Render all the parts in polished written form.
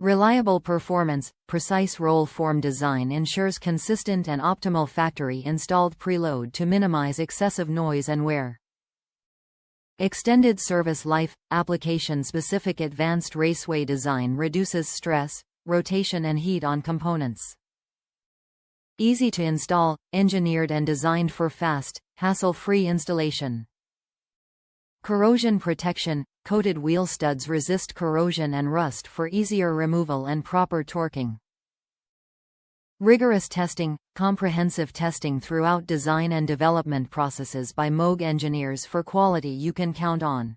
Reliable performance, precise roll form design ensures consistent and optimal factory-installed preload to minimize excessive noise and wear. Extended service life, application-specific advanced raceway design reduces stress, rotation and heat on components. Easy to install, engineered and designed for fast, hassle-free installation. Corrosion protection, coated wheel studs resist corrosion and rust for easier removal and proper torquing. Rigorous testing, comprehensive testing throughout design and development processes by MOOG engineers for quality you can count on.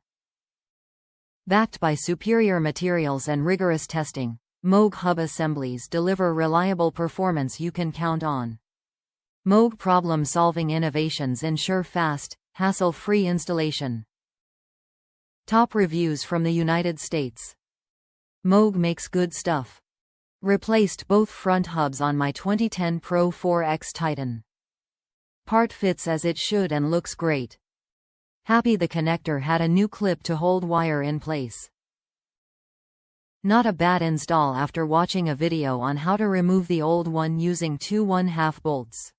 Backed by superior materials and rigorous testing, MOOG hub assemblies deliver reliable performance you can count on. MOOG problem-solving innovations ensure fast, hassle-free installation. Top reviews from the United States. MOOG makes good stuff. Replaced both front hubs on my 2010 Pro 4X Titan. Part fits as it should and looks great. Happy the connector had a new clip to hold wire in place. Not a bad install after watching a video on how to remove the old one using two 1/2 bolts.